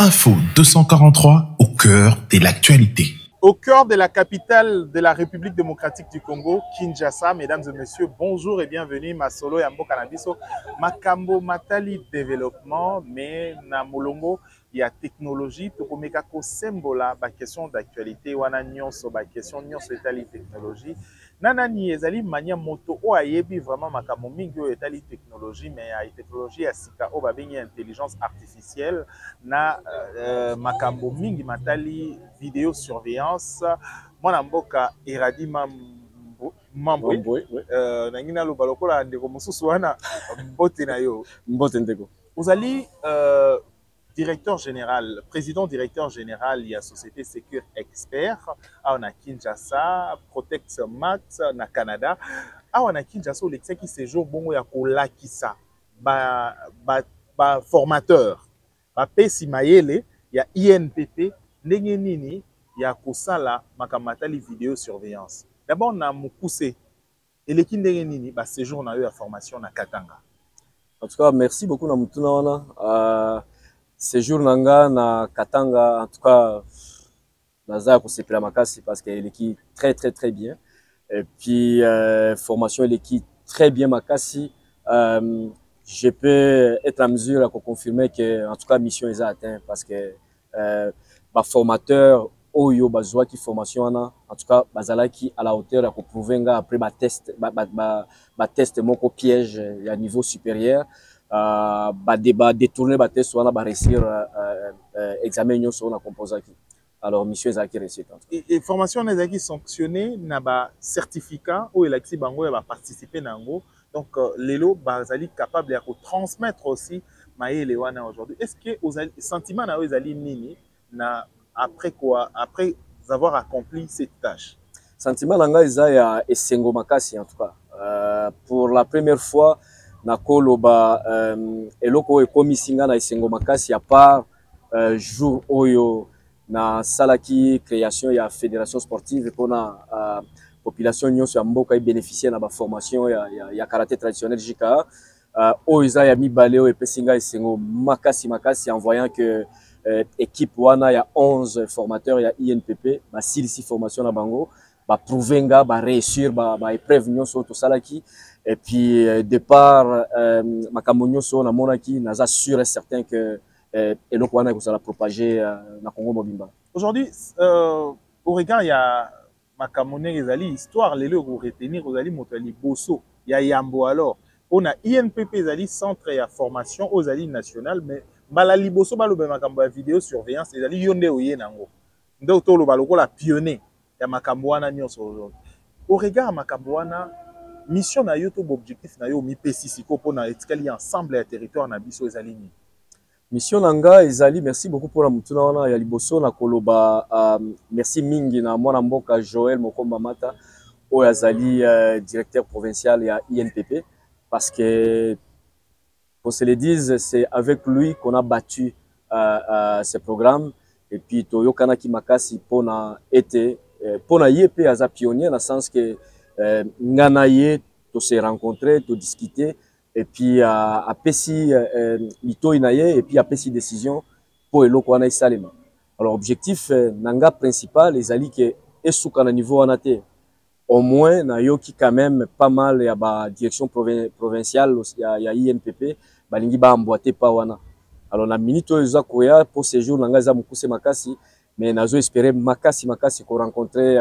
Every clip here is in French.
Info 243 au cœur de l'actualité. Au cœur de la capitale de la République démocratique du Congo, Kinshasa, mesdames et messieurs, bonjour et bienvenue. Masolo Yambo Canabiso, Makambo Matali développement, mais na molongo il y a technologie, tokomeka ko sembola ba question d'actualité wana nyonso ba question nyonso etali technologie. Nanani ezali mania moto o ayebi vraiment makambo mingi o etali technologie, mais a technologie ya sika o ba bengi intelligence artificielle na makambo mingi matali vidéo surveillance. Mwana mboka Eradi Mambo nangina lo balokola ndeko mususu wana mbote na yo mbote ndeko uzali directeur général, président directeur général de la société Secure Expert à Kinshasa, Protect Max na Canada. À Kinshasa, le qui séjour bon ya kolakisa ba formateur. Ba pesi mayele ya INPP ndenge nini ya kosala makamatali vidéo surveillance. D'abord na mukuse eleki ndenge nini ba séjour na yo ya formation na Katanga. En tout cas, merci beaucoup na mutuna wana. Séjour nanga na Katanga, en tout cas, naza ko sepela makasi parce qu'elle est très très bien. Et puis formation elle est très bien makasi. Je peux être en mesure de confirmer que en tout cas mission est atteinte parce que ba formateur oyo bazwa ki formation wana en tout cas bazala ki à la hauteur ya ko prouver nga après ba test ba test moko piège à niveau supérieur. Détourner ba test wana ba réussir examen nyonso na composant qui alors mission ezaki réussite et formation ezaki sanctionné na ba certificat ou elaki bango ya ba participer nango donc lelo bazali capable ya ko transmettre aussi maele wana aujourd'hui. Est-ce que aux sentiments na ezali nini na après quoi après avoir accompli cette tâche? Sentiment nanga eza ya esengo makasi en tout cas pour la première fois nakoloba eloko ekomisinga na esengo makasi à part jour oyo na salaki création ya fédération sportive pour na population nyonso ya mboka y bénéficier na ba formation ya karaté traditionnel JKA oyo eza ya mibale oyo epesinga esengo makasi en voyant que équipe wana ya 11 formateurs ya INPP ba silisi formation na bango ba prouvenga ba réussir ba épreuve nyonso to salaki. Et puis, de par makambo nyonso na monaki, naza sûr et certain que eloko wana ko sala propager na Congo mobimba. Aujourd'hui, au regard il y a makambo ezali histoire lelo ko retenir ozali motali boso ya yambo alors on a INPP ezali centre ya formation aux ali national mais bala liboso baloba makambo ya vidéo surveillance ezali yonde oye nango ndo to lo baloko la pionnier ya makambo wana nyonso aujourd'hui. Au regard makambo wana mission na yo to objectif na yo mi pesi siko pona etikali ensemble ya territoire na biso ezali ni mission nanga ezali merci beaucoup pour la mutuna wana ya liboso na koloba merci mingi na mwana mboka Joël Mokomba Mata o azali directeur provincial ya INPP parce que qu'on se le dise c'est avec lui qu'on a battu ce programme et puis toyo kanaki makasi pona été pona yepe aza pionnier dans le sens que nganaye to se rencontrer to discuter et puis à pesi lito inaye et puis à pesi décision pour eloko wana isalema. Alors objectif nanga principal ezali que esuka na niveau wana te au moins na yoki quand même pas mal ya ba direction provinciale ya INPP balingi ba emboîter pa wana. Alors na minute oyo koya pour ce jour nanga za mukuse makasi mais nazo espérer makasi ko rencontrer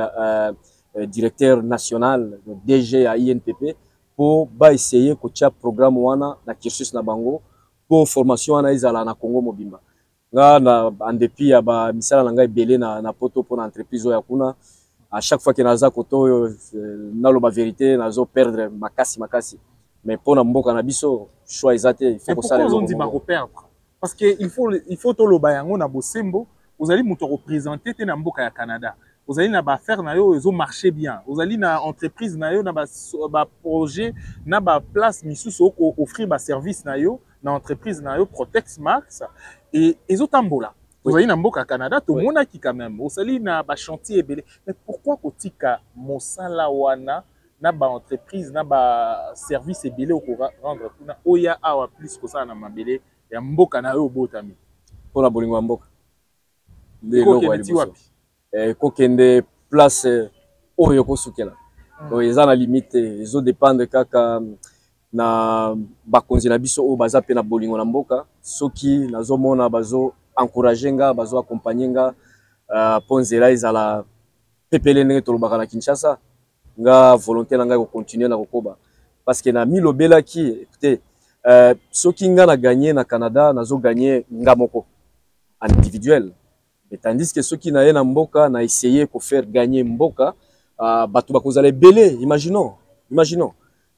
directeur national DG à INPP pour essayer kocha programme wana na cursus na bango pour formation wana izala na Congo mobimba nga na en dépit ya ba misala na ngai belé na poto pour entreprise ya kuna à chaque fois que naza koto na lo ba vérité nazo perdre makasi mais pour na mboka na biso choix ezate il faut que ça les dit ba perdre parce que il faut to lo ba yango na bosembo vous allez muto représenter te na mboka ya Canada. Vous allez na ba faire na yo ezo marcher bien. Vous allez na entreprise na yo na ba projet na ba place misusu ko offrir ba service na yo na entreprise na yo Protect Max et ezo tambola. Vous allez na mboka Canada to mona ki quand même. Vous allez na ba chantier belé. Mais pourquoi kotika mosala wana na ba entreprise na ba service belé ko rendre kuna oya awa plus ko ça na mabele ya mboka na yo botami. pour la bolingo mboka. De logo wapi. Kokende place oyo kosukela. Donc ils ont la limite, ils ont dépendre kaka na bakonzi na biso o baza pe na bolingo na mboka soki nazomona bazo encourager nga bazo accompagner nga ponzela ezala pepele ndenge tolobaka na Kinshasa nga volonté na nga ko continuer na kokoba parce que na milobela ki écoutez soki nga na gagner na Canada nazo gagner nga moko en individuel. Et tandis que ceux qui n'aient na mboka na essayé de faire gagner mboka bato bakozala belé, imaginons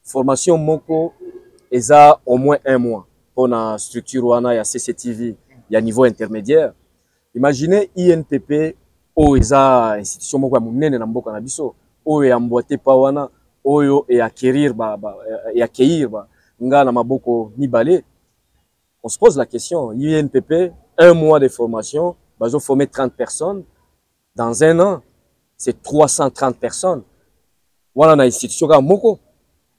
formation moko eza au moins 1 mois pour la structure wana ya CCTV ya niveau intermédiaire. Imaginez INPP o eza institution moko ya munene na mboka na biso o ya mboate pa wana oyo et acquérir nga na maboko mibale. On se pose la question, INPP 1 mois de formation, bazo former 30 personnes dans 1 an, c'est 330 personnes. Voilà na institution ka moko.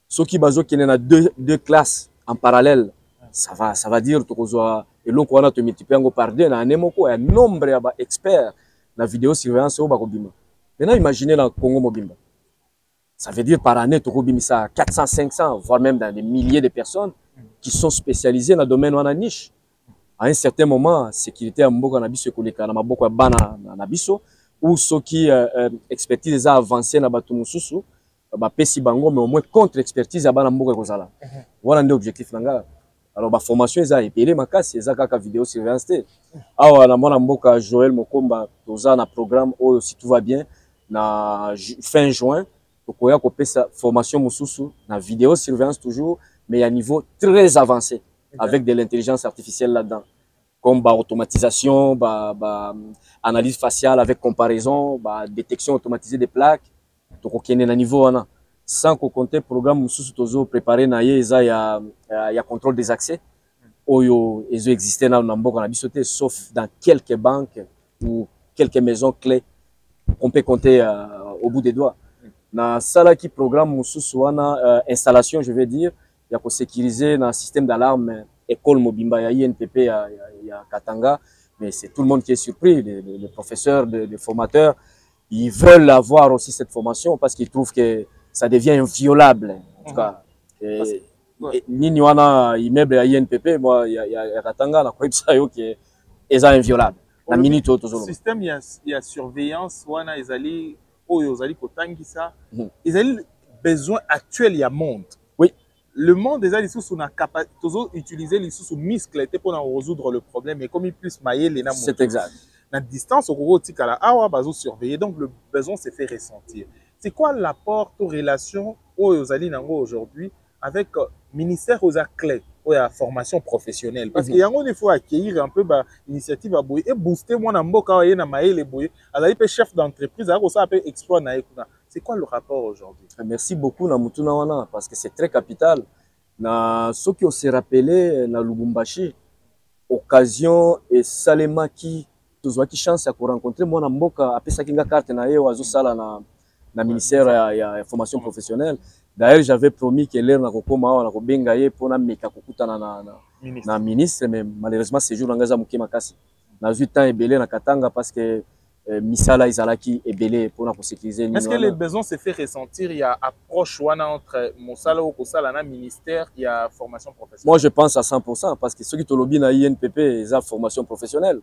Ceux qui bazo qui na deux classes en parallèle, ça va dire to kozwa eloko wana to multiplier par 2 na ane moko ya nombre ya ba experts na vidéo surveillance o bakobima. Maintenant imaginez la Congo mobimba. Ça veut dire par année to kobimisa 400 500 voire même dans des milliers de personnes qui sont spécialisées dans le domaine wana niche. À un certain moment, sécurité à mboka na biso ekoleka na maboko ya bana na biso ou ceux qui expertise a avancé na batu mususu ba pesi bango mais au moins contre expertise ya bana mboka ekozala. Voilà nde objectif nanga. Alors ba formation eza epelé makasi eza kaka vidéo surveillance te. Awa na mwana mboka Joël Mokomba toza na programme oyo si tout va bien na fin juin tokoya kopesa formation mususu na vidéo surveillance toujours mais à niveau très avancé. Avec de l'intelligence artificielle là-dedans, comme automatisation, analyse faciale avec comparaison, détection automatisée des plaques, donc on est à niveau sans compter programme sous préparé na ya contrôle des accès, oyo ils existent dans Namboka na bisoté sauf dans quelques banques ou quelques maisons clés qu'on peut compter au bout des doigts. Na sala qui programme sous installation, je vais dire. Il y a sécuriser dans le système d'alarme école Mobimba, il y a INPP, il y a Katanga, mais c'est tout le monde qui est surpris, les professeurs, les formateurs, ils veulent avoir aussi cette formation parce qu'ils trouvent que ça devient inviolable. En tout cas, ni wana immeuble à INPP, moi, il y a Katanga, la quoi ça qui est inviolable. La minute auto. Le système, il y a surveillance, wana ezali, oyo ezali kotangisa, ezali besoin actuel, il y a monde. Le monde déjà les sous na capacité utiliser les sous muscles pour résoudre le problème et comme il plus mailler les names. C'est exact. La distance au gros tika la awa bazo surveiller donc le besoin se fait ressentir. C'est quoi l'apport aux relations aux ali nango aujourd'hui avec ministère aux clés ou la formation professionnelle parce qu'il y a des fois accueillir un peu ba initiative à boy et booster moi na mboka ya na mailler les boy azali pe chef d'entreprise alors ça peut exploiter na ekuna. C'est quoi le rapport aujourd'hui? Merci beaucoup na mutuna wana parce que c'est très capital. Na ceux qui se rappelé na Lubumbashi occasion et salema qui tozwa ki chance ya ko rencontrer moi na mboka apesa kinga carte na ye wazo sala na ministère ya formation professionnelle. D'ailleurs j'avais promis que l'air na kokoma wana ko benga ye pona meka kokutana na ministre mais malheureusement ce jour ngaza mukima kasi. Na 8 ans ebelé na Katanga parce que misala izalaki ebelé pour na sécuriser. Est-ce que les besoins se fait ressentir il y a approche wana entre mosala ou kosala na ministère il y a formation professionnelle? Moi je pense à 100% parce que ceux qui tolobi na INPP ils ont formation professionnelle.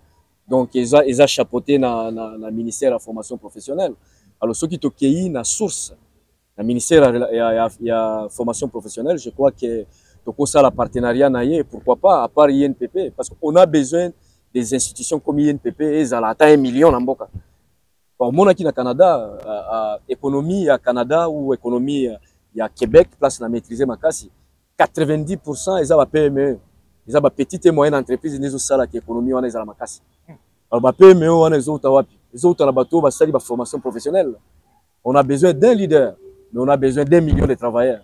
Donc ils ont chapeauté na ministère de la formation professionnelle. Alors ceux qui tokei na source na ministère il y a formation professionnelle, je crois que toko ça la partenariat na ye pourquoi pas à part INPP parce qu'on a besoin des institutions comme INPP et à 1 million en Mboka. Pour mon qui na Canada, économie à Canada ou économie à Québec, place na maîtriser makasi, 90% ils ont PME, ils ont petite et moyenne entreprise ils ont ça la économie on est à makasi. Alors ba PME on est autres wapi, les autres la bateau ba sali ba formation professionnelle. On a besoin d'un leader, mais on a besoin d'1 million de travailleurs.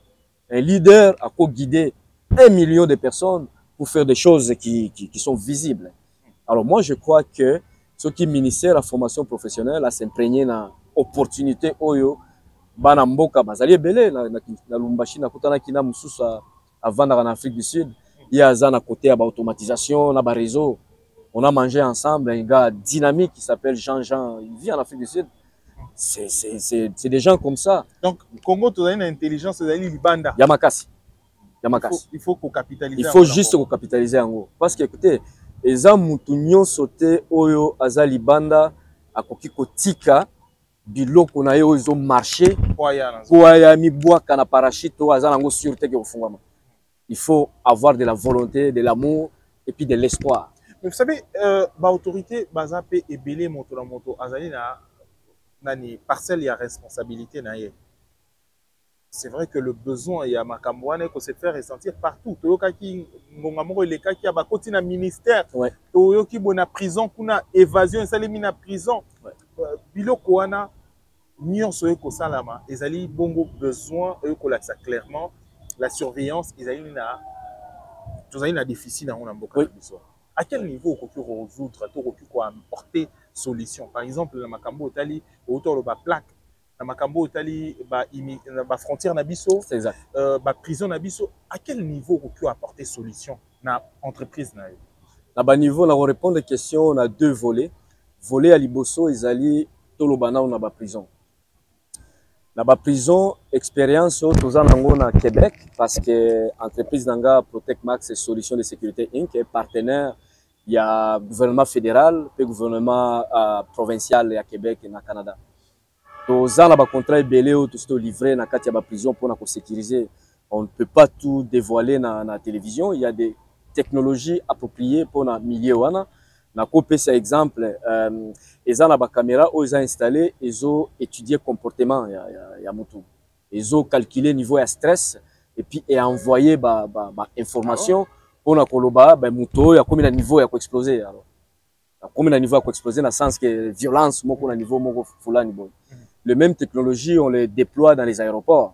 Un leader a quoi guider 1 million de personnes pour faire des choses qui sont visibles. Alors moi, je crois que ce qui ministère de la formation professionnelle a s'imprégné dans l'opportunité oyo bana mboka bazali belé na Lumbashi na kutana kina mususu avant en Afrique du Sud il y a ça na côté à automatisation na ba réseau On a mangé ensemble un gars dynamique qui s'appelle Jean-Jean. Il vit en Afrique du Sud. C'est des gens comme ça. Donc, Congo, tu as une intelligence, tu as une libanda. Yamakasi. Il faut qu'on capitalise. Il faut juste qu'on capitalise en gros. Parce que, écoutez, les gens qui sauté oyo azali banda akoki kotika biloko na yo ils ont marché kwa ya mibwa kana parachute o azala ngo sûreté que ofungama. Il faut avoir de la volonté, de l'amour et puis de l'espoir. Mais vous savez, ba autorité bazape ebele moto na moto azali na nani parcelle ya responsabilité na ye. C'est vrai que le besoin il y a makambouane que se faire ressentir partout. Toyoka ki ngonga moko eleka ki ba koti na ministère. Ouais. Toyoki bona prison kuna évasion esalemi na prison. Ouais. Biloko wana nyonso eko salama ezali bongo besoin eko la clairement la surveillance ezali na tozali na déficit na on mboka biso. À quel niveau on peut résoudre, on peut apporter solution? Par exemple, la makambo otali autour de la plaque, la makambo otali ba frontière na biso, c'est exact. Ba prison na biso. À quel niveau on peut apporter solution na entreprise na? Na ba niveau, on répond aux questions, on a deux volets. Volet à liboso, ils allaient tolobana on a ba prison. Na ba prison expérience tous en à Québec parce que entreprise d'anga Protect Max et Solutions de Sécurité Inc est partenaire. Il y a gouvernement fédéral et gouvernement provincial à Québec et au Canada. Tous en ba contrat belé ou tout livré na katia ba prison pour na sécuriser. On ne peut pas tout dévoiler na la télévision. Il y a des technologies appropriées pour na milieu wana. Na copé c'est exemple ils ont la caméra où ils ont installé ils ont étudié comportement ya moto ils ont calculé niveau de stress et puis et envoyé ba information pour na koloba ba moto ya combien de niveau ya ko exploser alors combien de niveau ya ko exploser dans le sens que violence moko na niveau moko fulani bon le même technologie on les déploie dans les aéroports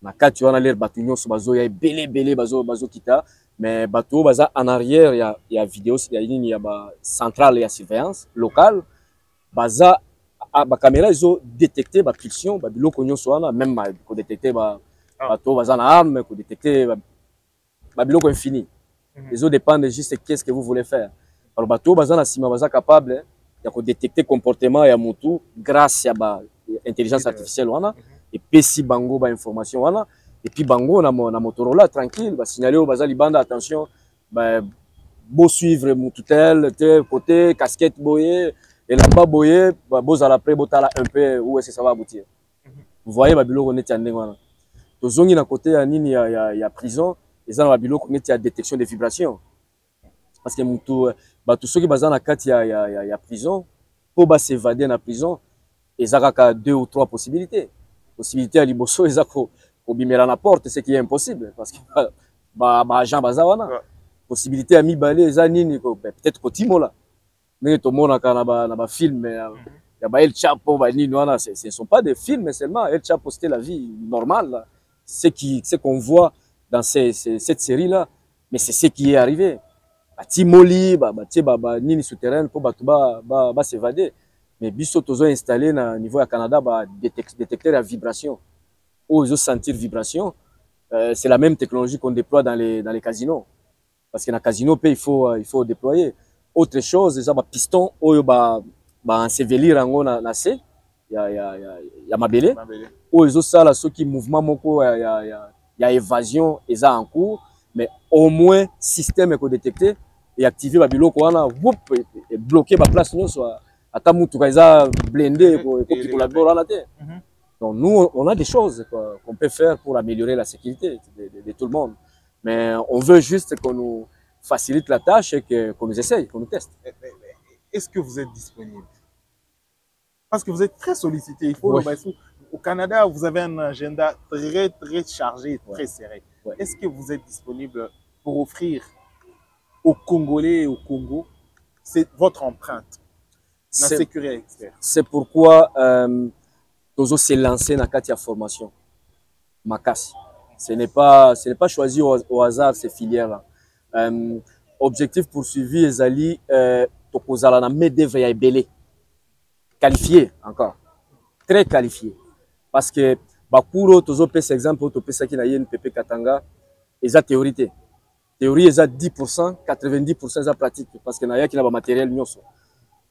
na kati wana l'air batunyo so bazo ya belé bazo kita. Mais bateau baza en arrière il y a vidéo il y a ba centrale et surveillance locale baza ba caméra ils ont détecté ba pulsion ba biloko nyonso wana même ko détecter ba bateau baza na arme ko détecter ba biloko infini ils ont dépendre juste qu'est-ce que vous voulez faire alors bateau baza na sima baza capable ya ko détecter comportement ya mutu grâce à ba intelligence artificielle wana et pesi bango ba information wana. Et puis bango na Motorola tranquille ba signaler au bazali banda attention ba beau suivre mututel tel côté casquette boyé et là-bas boyé ba bozala après botala un peu où est-ce que ça va aboutir. Vous voyez ba biloko neti andenge wana tozongi na côté ya nini ya prison eza na ba biloko neti ya détection des vibrations parce que mutu ba tous ceux qui bazana kati ya prison pour ba s'évader na prison ezaka ka 2 ou 3 possibilités à liboso ezako obimela na porte ce qui est impossible parce que ba agent bazawana possibilité à mibale eza nini peut-être kotimola mais tout monde na ba film ya ba El Chapo ba nini wana ce ne sont pas des films seulement El Chapo c'était la vie normale ce qu'on voit dans cette série là mais c'est ce qui est arrivé ba timoli ba nini souterrain pour ba s'évader mais biso tozo installé na niveau ya Canada ba détecteur à vibration où ils ont sentir vibration, c'est la même technologie qu'on déploie dans les casinos. Parce que dans les casinos, il faut déployer. Autre chose, c'est un piston où il ensevelir na C, il y a mabele, où ils ont ça là, ceux qui mouvement moko, il y a évasion, ils ont en cours, mais au moins système est détecté et activé la biloko wana, et bloqué la place nous soit à ta moutou kaisa blindé pour la bord la terre. Donc nous, on a des choses qu'on peut faire pour améliorer la sécurité de tout le monde. Mais on veut juste qu'on nous facilite la tâche et qu'on nous essaye, qu'on nous teste. Est-ce que vous êtes disponible? Parce que vous êtes très sollicité. Il faut au Canada, vous avez un agenda très, très chargé, très serré. Ouais. Est-ce que vous êtes disponible pour offrir aux Congolais et au Congo votre empreinte? C'est pourquoi... Tozo s'est lancé dans la formation. Makasi. Ce n'est pas choisi au hasard ces filières-là. Objectif poursuivi, Ezali, Tokozala na medevre ya ebele. Qualifié encore. Très qualifié. Parce que, Bakuro, Tozo pèse exemple, Tozo pèse qui na yen Pepe Katanga, eza théorité. théorie est à 10%, 90% est pratique parce que na qui na ba matériel nyonso.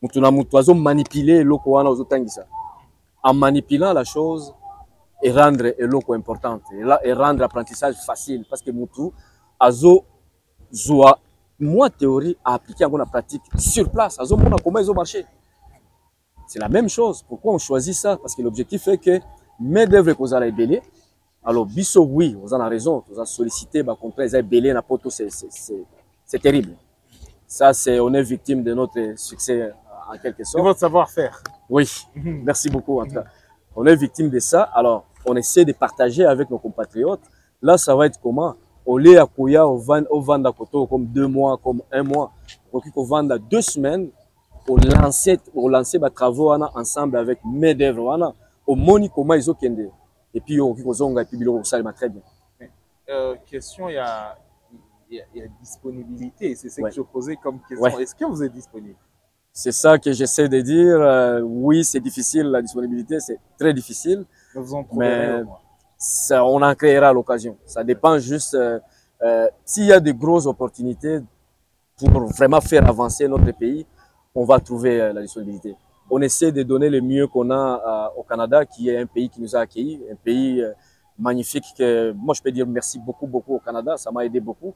Mutu na mutu azo manipuler loko wana ozo tangisa. En manipulant la chose et rendre eloko importante et rendre l'apprentissage facile parce que mutu azo zoa moi théorie à appliquer en pratique sur place azo mona comment ils ont marché. C'est la même chose. Pourquoi on choisit ça? Parce que l'objectif est que main d'œuvre qu'on a belé. Alors biso oui, vous en avez raison, vous avez sollicité bah contre les belé na poto c'est terrible. Ça c'est on est victime de notre succès en quelque sorte. De votre savoir-faire. Oui. Merci beaucoup en tout cas. On est victime de ça. Alors on essaie de partager avec nos compatriotes. Là ça va être comment? Au lieu à Kouya au vendre comme 2 mois, comme 1 mois, pour qu'on vende 2 semaines. Au lancer des travaux ensemble avec main d'œuvre au moni comment ils ont kende et puis au kozonga et puis bilo ça va très bien. Question il y a disponibilité, c'est ce ouais. que je posais comme question. Ouais. Est-ce que vous êtes disponible? C'est ça que j'essaie de dire. Oui, c'est difficile la disponibilité, c'est très difficile. Mais vous en trouverez au moins. Ça, on en créera l'occasion. Ça dépend juste s'il y a de grosses opportunités pour vraiment faire avancer notre pays. On va trouver la disponibilité. On essaie de donner le mieux qu'on a au Canada, qui est un pays qui nous a accueillis, un pays magnifique. Que, moi, je peux dire merci beaucoup au Canada. Ça m'a aidé beaucoup.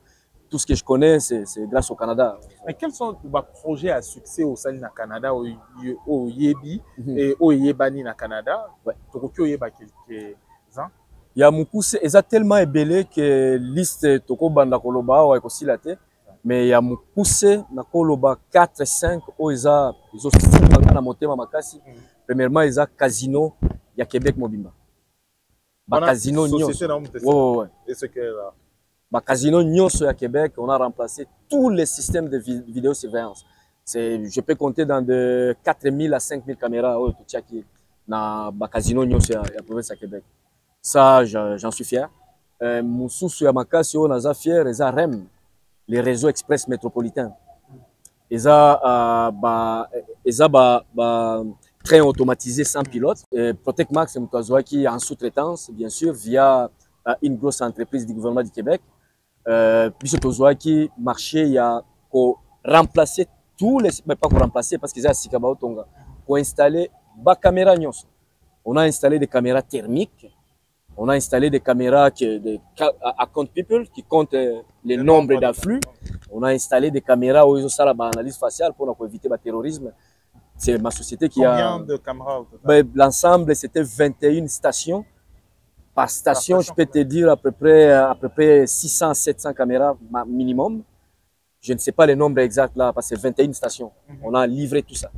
Tout ce que je connais, c'est grâce au Canada. Mais quels sont vos projets à succès au sein du Canada, au Yebi et au Yebani na Canada? Ouais. Tokyo Yeba quelques-uns. Il y a Mukuse, ils ont tellement ébélé que liste Toko Banda Koloba ou aussi la tête. Mais il y a Mukuse, na Koloba 4, 5, ils ont na monté Mamakasi. Premièrement, ils ont Casino, il y a Québec Mobimba. Casino Nyos. Ouais. Et ce que là. Casino Nyos à Québec, on a remplacé tous les systèmes de vidéosurveillance. Je peux compter dans de 4000 à 5000 caméras dans Casino Nyos à la province à Québec. Ça, j'en suis fier. Moussou ya Makasi, on a fier, ils ont REM, les réseaux express métropolitains. Ils ont train automatisé sans pilote. Protect Max, c'est qui est en sous-traitance, bien sûr, via une grosse entreprise du gouvernement du Québec. Puis c'est qui marché, il y a pour remplacer tous les, mais pas pour remplacer parce qu'ils ont Sikabao Tonga, pour installer des caméras nyos. On a installé des caméras thermiques. On a installé des caméras à compte people qui comptent les nombres d'afflux. On a installé des caméras où ils ont ça la analyse faciale pour éviter le terrorisme. C'est ma société qui Combien de caméras au total? L'ensemble, c'était 21 stations. Par station, je peux te dire à peu près 600, 700 caméras minimum. Je ne sais pas les nombres exacts là, parce que c'est 21 stations. On a livré tout ça.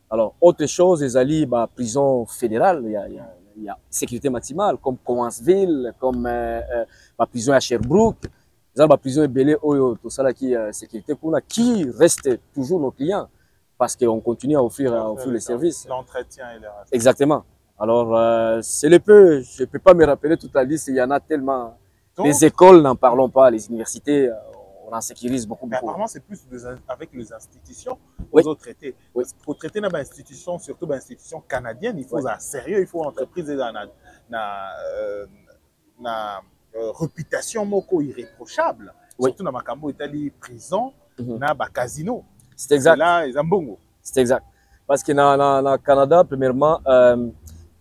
Alors, autre chose, les alliés, prison fédérale, il y a sécurité maximale, comme Cowansville, comme la prison à Sherbrooke. La prison est belée, tout ça qui est sécurité pour qui reste toujours nos clients, parce qu'on continue à offrir les services. L'entretien et le reste. Exactement. Alors, c'est le peu, je ne peux pas me rappeler toute la liste, il y en a tellement. Donc, les écoles, n'en parlons pas, les universités, on en sécurise beaucoup. Mais apparemment, c'est plus avec les institutions oui. Aux traiter. Oui. Pour traiter les institutions, surtout les institutions canadiennes, il faut oui. Sérieux, il faut entreprise na réputation moko irréprochable. Oui. Surtout dans Makambo, Italie, prison, na casino. C'est exact. Là, ils ont bon. C'est exact. Parce que dans le Canada, premièrement,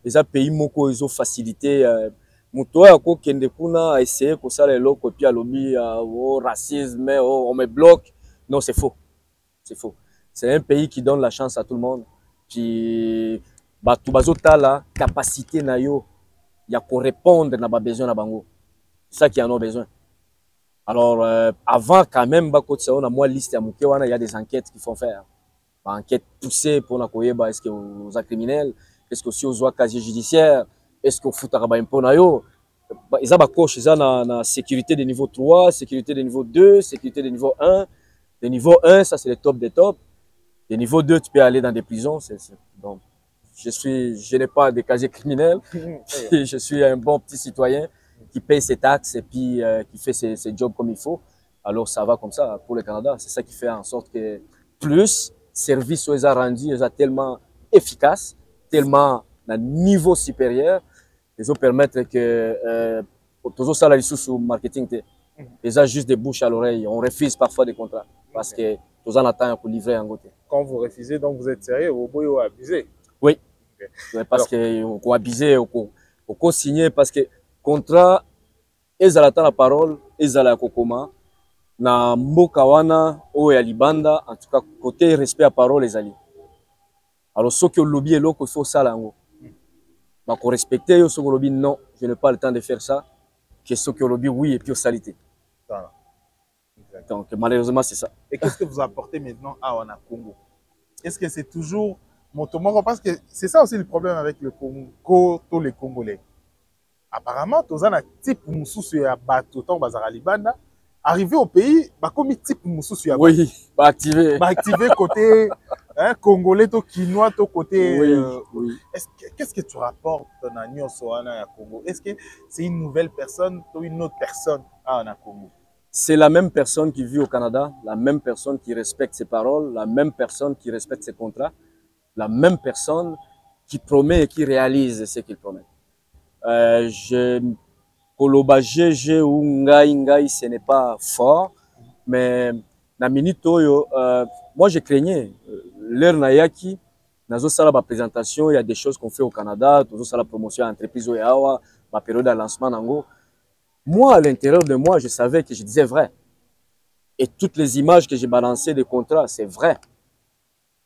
les pays moko ils ont facilité. Mutoya ko kende kuna essayer ko ça les locaux puis à lobby au racisme, on me bloque. Non, c'est faux. C'est faux. C'est un pays qui donne la chance à tout le monde. Qui tout bazota la capacité na yo ya pour répondre na ba besoin na bango. C'est ça qui en ont besoin. Alors avant quand même on a moi liste à muké wana il y a des enquêtes qu'il faut faire. Enquête poussée pour na koyeba est-ce que vous êtes criminel, est-ce que aussi vous avez casier judiciaire, est-ce que vous foutez un impôt na yo. Ils ont ba coche ils ont na sécurité de niveau 3, sécurité de niveau 2, sécurité de niveau 1. De niveau 1, ça c'est le top des tops. De niveau 2, tu peux aller dans des prisons. Donc, je n'ai pas de casier criminel. Je suis un bon petit citoyen qui paye ses taxes et puis qui fait ses jobs comme il faut. Alors, ça va comme ça pour le Canada. C'est ça qui fait en sorte que plus service aux a rendu, ils sont tellement efficaces, tellement à niveau supérieur, ils ont permettre que toujours ça la sous marketing. Déjà juste des bouches à l'oreille. On refuse parfois des contrats parce que tous en attendent pour livrer en côté. Quand vous refusez, donc vous êtes sérieux, vous pouvez abuser. Oui, Okay. parce que on abusé, on signé parce que contrat, ils ont la parole, ils ont la kokoma. Na mboka wana o ya libanda, en tout cas côté respect à parole les alliés. Alors ceux qui ont lobby et l'autre, il faut ça là. Donc respecter yo ceux qui ont lobby non, je n'ai pas le temps de faire ça. Que ceux qui ont lobby oui et puis au salité. Voilà. Donc malheureusement c'est ça. Et qu'est-ce que vous apportez maintenant à Congo? Est-ce que c'est toujours motomoko? Parce que c'est ça aussi le problème avec le Congo, tous les Congolais. Apparemment, tous un type mususu ya bato tant bazara libanda. Arrivé au pays, bah comme type mususu ya bato. Oui, bah activer. Bah activer côté hein, congolais, to quinois, to côté. Oui, oui. Qu'est-ce que tu rapportes dans Nyonso à Congo? Est-ce que c'est une nouvelle personne ou une autre personne à Congo? C'est la même personne qui vit au Canada, la même personne qui respecte ses paroles, la même personne qui respecte ses contrats, la même personne qui promet et qui réalise ce qu'il promet. Koloba GG ou Ngai, ce n'est pas fort, mais na minute oyo, moi je craignais l'heure nayaki, nazo sala ba présentation, il y a des choses qu'on fait au Canada, nazo sala promotion à entreprise oyawa, ma période de lancement nango. Moi, à l'intérieur de moi, je savais que je disais vrai. Et toutes les images que j'ai balancées des contrats, c'est vrai.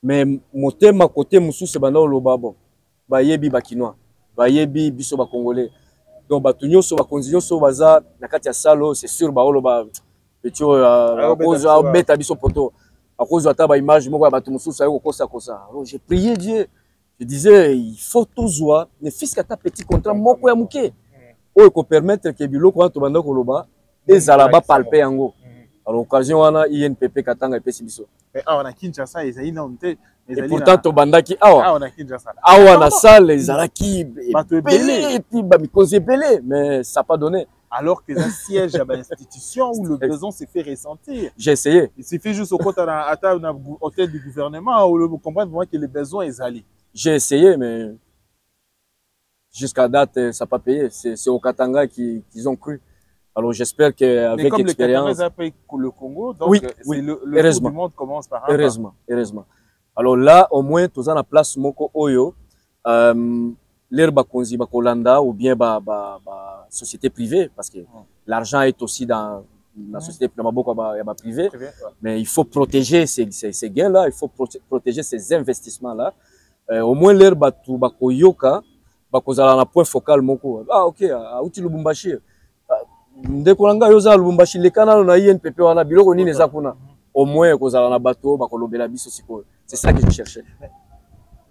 Mais mon thème à côté, moussou, c'est bandao lobabo. Bayebi bakinois. Bayebi biso ba congolais. Donc, batunyo so ba konzinyo so baza, nakati ya salo, c'est sûr, baolo ba, petio, à cause, à beta biso poto. À cause de ta image, moi, batu moussou, ça y est, kosa. Alors, j'ai prié Dieu. Je disais, il faut tout zoa, ne fils qu'à ta petit contrat, moko ya mouké. Oyo ko permettre que biloko wana tobanda koloba ezala ba palper yango. Alors occasion wana INPP katanga epesi biso. Mais awa na Kinshasa ezali na onte. Et pourtant tobandaki awa na Kinshasa. Awa na salle ezalaki belé et puis ba mikoze belé mais ça n'a pas donné. Alors que un siège à l'institution où le besoin s'est fait ressentir. J'ai essayé. Il suffit juste au côté à hôtel du gouvernement où le comprendre vraiment que les besoins ezali. J'ai essayé mais jusqu'à date, ça n'a pas payé. C'est au Katanga qu'ils ont cru. Alors j'espère qu'avec l'expérience... Mais comme le Katanga a le Congo, donc oui, le tour du monde commence par un heureusement. Alors là, au moins, tous en la place Moko Oyo, l'herbe Konzi Bakolanda ou bien société privée, parce que l'argent est aussi dans la société privée. Mais il faut protéger ces gains-là, il faut protéger ces investissements-là. Au moins, l'herbe Bakoyoka, bakozala na point focal moko. Ah ok, auti Lubumbashi. Ndeko nanga yoza Lubumbashi lekana na INPP wana biloko nini eza kuna. Au moins kozala na bato bakolobela biso sikoyo. C'est ça que je cherchais.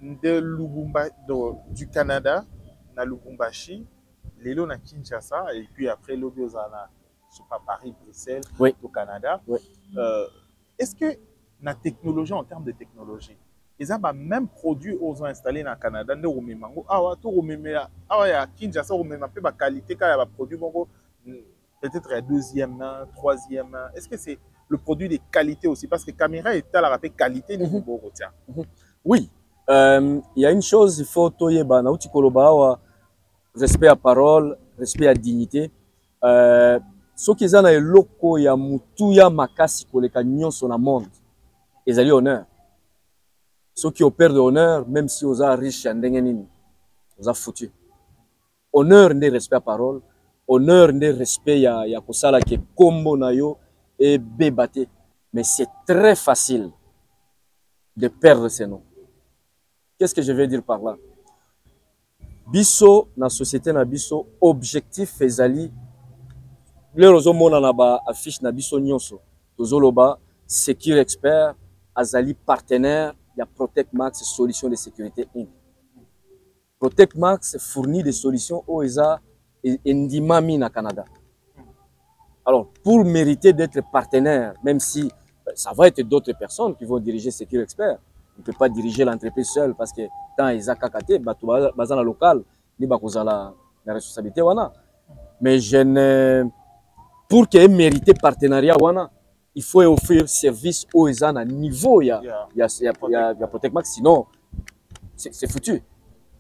De Lubumbashi du Canada na Lubumbashi, lelo na Kinshasa et puis après lobi ozala sur Paris, Bruxelles, oui, au Canada. Oui. Est-ce que la technologie en termes de technologie ils ont même produit aux ont installé dans le Canada ne romemango awa to romemela awa ya Kinshasa romema pe ba qualité ka ya ba produit bongo peut-être la deuxième main, troisième main. Est-ce que c'est le produit de qualité aussi parce que caméra est à la rappel qualité ni bon retient. Oui, il y a une chose il faut toyeba na uti koloba awa respect à parole, respect à dignité. Ceux qui ont eloko ya mutu ya makasi koleka nyonso na monde ezali honneur. Ceux qui opèrent de honneur, même si vous êtes riche, vous êtes foutu. Honneur n'est respect à parole, honneur n'est respect ya kosala ke kombo na yo et bébate. Mais c'est très facile de perdre ces noms. Qu'est-ce que je veux dire par là? Biso na société na biso objectif ezali le rozo mona na ba affiche na biso nyonso. Tozoloba Secure Expert azali partenaire. Il y a Protect Max, solution de sécurité Inc. Protect Max fournit des solutions OESA et Ndimami au Canada. Alors, pour mériter d'être partenaire, même si ça va être d'autres personnes qui vont diriger Secure Expert, on ne peut pas diriger l'entreprise seule parce que dans les AKKT, bazana local, ni bakozala la responsabilité wana. Mais pour qu'il mérite partenariat wana, il faut offrir service aux gens à niveau, il y a Protect Max, sinon c'est foutu.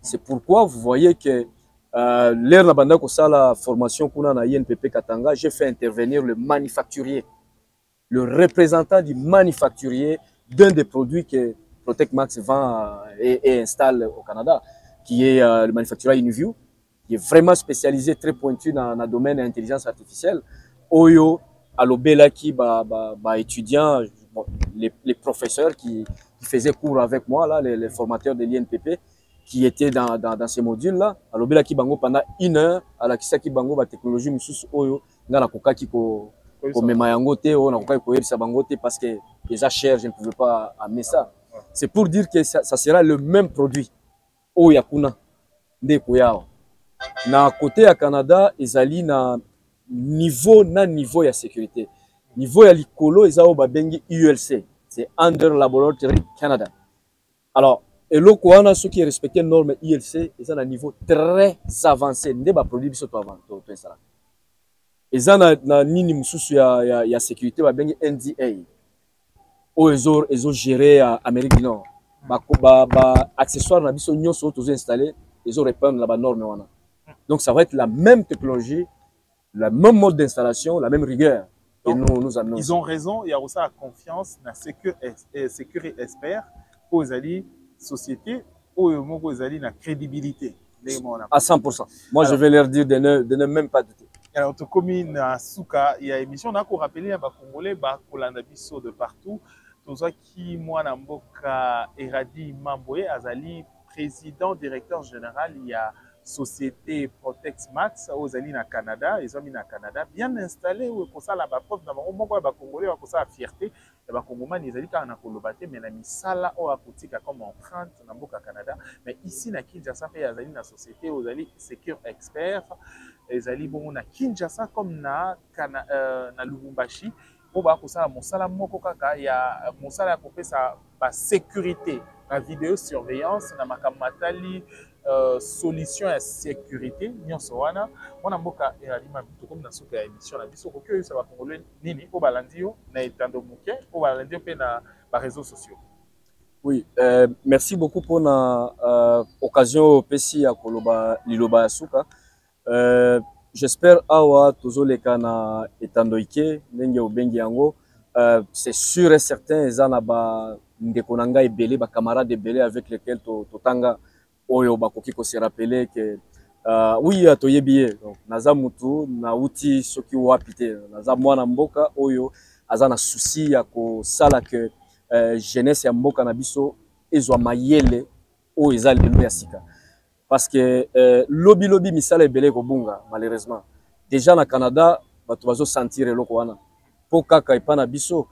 C'est pourquoi vous voyez que L'air na banda ko la formation kuna na INPP Katanga, j'ai fait intervenir le manufacturier, le représentant du manufacturier d'un des produits que Protect Max vend et installe au Canada, qui est le manufacturier Uniview, qui est vraiment spécialisé, très pointu dans le domaine de l'intelligence artificielle. Oyo, alobela qui étudiants, bon, les professeurs qui faisaient cours avec moi, là, les formateurs de l'INPP, qui étaient dans ces modules-là. Alobela qui bango pendant 1 heure, à la kisa qui bango ba technologie mususu oyo, nga na koka ki ko mema yango te, na koka ko yebisa bango te parce que les achers, je ne pouvais pas amener ça. C'est pour dire que ça sera le même produit. Oya kuna nde ko yao. Na côté ya Canada, ezali na niveau ya sécurité. Niveau ya likolo ezao ba bengi ULC, c'est Under Laboratory Canada. Alors, et loko wana ceux qui respectent normes ILC, ils ont un niveau très avancé. Nde ba produit biso to avant to ça. Ils ont na nini mususu ya sécurité ba bengi NDA. O ezo gérer à Amérique du Nord. Ba accessoires na biso nyonso to installé, ils ont répondre la ba norme wana. Donc ça va être la même technologie, le même mode d'installation, la même rigueur. Et nous amenons. Ils ont raison, il y a aussi la confiance dans sécurité expert pour les sociétés ou la crédibilité. À 100%. Moi, alors, je vais leur dire de ne même pas douter. Alors, tout comme na Souka, il y a une émission, on a rappelé à Congolais, Kolanabiso de partout. Tout ça qui, moi, Namboka Eradi Mamboé, Azali, président, directeur général, il y a société Protect Max aux alliés au Canada, ils ont mis au Canada bien installé où pour ça la preuve d'abord au moment où les Congolais ont ça fierté les Congolais ils allaient quand on a colobaté mais la misala au acoustique comme empreinte dans le Canada mais ici na Kinshasa il y a la société aux alliés Secure Expert les alliés bon na Kinshasa comme na Lubumbashi au bas pour ça mon sala moko kaka il y a mon sala pour faire sa sécurité la vidéosurveillance na makamatali solution à sécurité nyonso wana mwana mboka eralima bitu comme na soka ya émission na biso koki ça va congolais nini o balandi yo na etando muke o balandi pe na ba réseaux sociaux. Oui, merci beaucoup pour na occasion pesi ya koloba liloba ya suka. J'espère awa tozoleka na etando ike ndenge obengi yango c'est sûr et certain ezana ba ndeko nanga ebele ba camarades ebele avec lesquels totanga oyo bakoki ko se rappeler que oui atoyebiye donc naza mutu na uti soki wapite naza mwana mboka oyo aza na souci ya ko sala que jeunesse ya mboka na biso ezwa mayele o eza lelo ya sika parce que lobi misala ebele ko bunga malheureusement déjà na Canada bato bazo sentir eloko wana po kaka ipana biso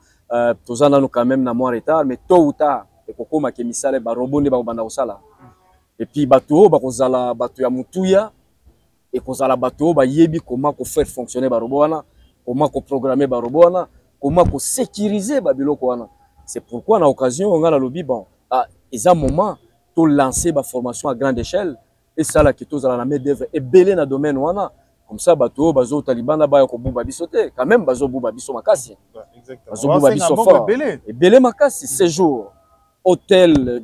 tozana no quand même na moins retard mais tôt ou tard ekokoma ke misala ba robonde ba banda kosala. Et puis bateau bakozala bateau ya mutuya et kozala bateau ba yebi comment ko faire fonctionner ba robot wana comment ko programmer ba robot wana comment ko sécuriser ba biloko wana c'est pourquoi na occasion on a la lobby bon ils a moment to lancer ba formation à grande échelle et ça là qui tozala na main d'œuvre et belé na domaine wana comme ça bateau bazo talibana ba ko buba bisote quand même bazo buba biso makasi exactement bazo buba biso fort et belé makasi séjour hôtel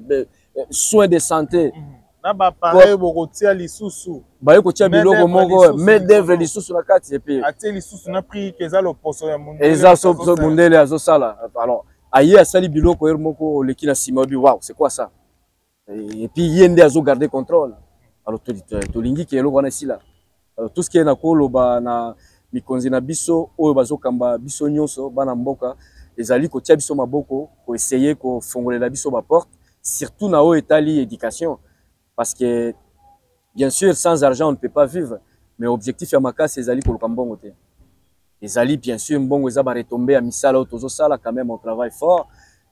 soins de santé na ba pareil bokotia lisusu ba ko tia biloko moko main d'œuvre lisusu na kati et puis atie lisusu na prix keza lo poso ya mundu eza so mundele azo sala alors aye asali biloko er moko leki na sima bi waouh c'est quoi ça et puis yende azo garder contrôle alors to lingi ke eloko na sila alors tout ce qui est na koloba na mikonzi na biso oyo bazo kamba biso nyonso bana mboka ezali ko tia biso maboko ko essayer ko fongolela biso ba porte surtout na o etali éducation. Parce que, bien sûr, sans argent, on ne peut pas vivre. Mais l'objectif à Maka, c'est Zali pour le Kambongo. Les Zali, bien sûr, Mbongo, Zaba retomber à Misala, Otozo Sala, quand même, on travaille fort.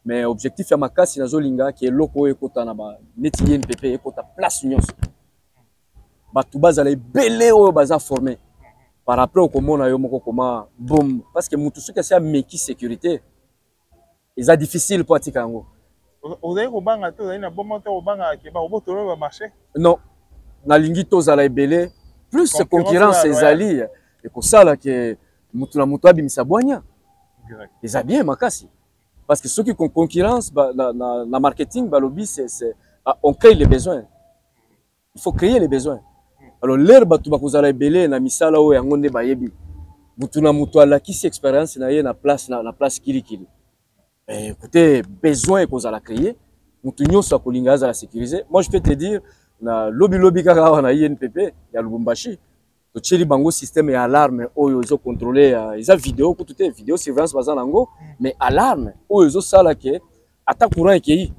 Mais l'objectif à Maka, c'est Nazolinga, qui est loko ekota naba, neti NPP, ekota place union. Batouba Zala belé ou baza formé. Par rapport au comment on a eu moko comment, boum. Parce que Moutoussou, qui a meki sécurité, ils a difficile pour Atikango. Vous avez un peu de marché? Non. Na lingi tozala ebele plus c'est concurrence ezali et ko sala que mutu na mutu abimisa bwanya. Ils a bien makasi. Parce que ceux qui ont concurrence na marketing ba lobby c'est on crée les besoins. Il faut créer les besoins. Alors l'air bato bakozala ebele na misala oyo yango nde bayebi mutu na mutu alakisi expérience na ye na place kilikili. Écoutez, besoin ekozala créer mutu nyonso akolinga azala sécurisé. Moi je peux te dire na lobby kaka wana INPP ya Lubumbashi totieli bango système ya alarme oyo ezo contrôler eza vidéo ko tout vidéo surveillance baza nango mais alarme oyo ezo sala ke ata courant ekei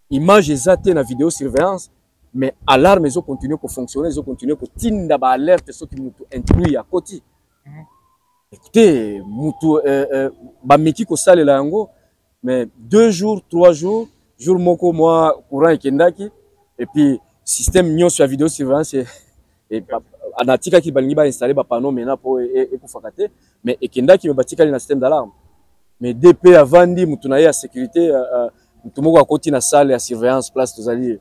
image eza te na vidéo surveillance mais alarme ezo continuer ko fonctionner ezo continuer ko tinda ba alerte soki mutu intrus ya koti. Écoutez mutu ba meki ko salela yango mais 2 jours 3 jours jour moko moi courant ekendaki et puis système nyonso ya vidéo surveillance et anatika ki balingi ba installer ba panneau maintenant pour ekufaka te mais ekendaki me batikali na système d'alarme mais DP avandi mutu na ya sécurité mutu moko akoti na salle ya surveillance place tozali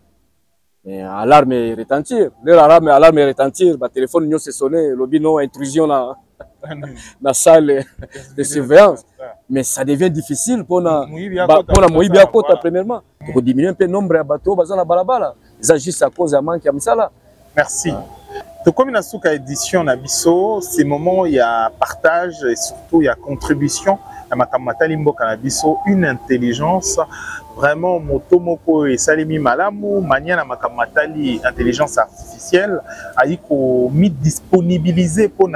mais alarme retentir alarme retentir ba téléphone nyonso sonné lobi non intrusion na salle de surveillance mais ça devient difficile pour na moyibi akota premièrement pour diminuer un peu nombre ya bateau baza na balabala ça juste à cause ya manque ya misala. Merci. Donc, comme une souka édition Nabiso, ces moments il y a partage et surtout il y a contribution à Makamatali Mboka Nabiso, une intelligence vraiment motomoko et salimi malamu mania na Makamatali intelligence artificielle aiko mis disponibiliser pour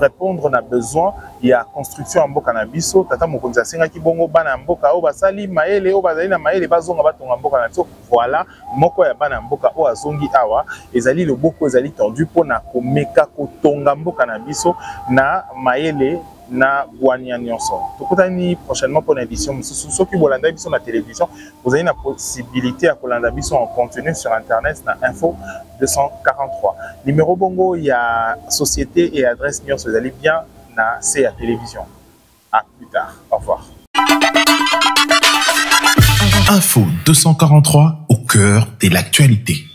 répondre à besoin il y a construction en Mboka Nabiso tata mokonza senga ki bongo bana mboka o basali maele o bazali na maele bazonga batonga mboka na biso voilà moko ya bana mboka o azongi awa ezali le boko ezali tendu pour na komeka kotonga mboka na biso na maele na bwania nyonso. Tokutani prochainement pour une édition ceux qui bolanda biso na télévision vous avez la possibilité à kolanda biso en contenu sur internet na info 243 numéro bongo il y a société et adresse nyonso vous allez bien na c'est à télévision. À plus tard. Au revoir. Info 243 au cœur de l'actualité.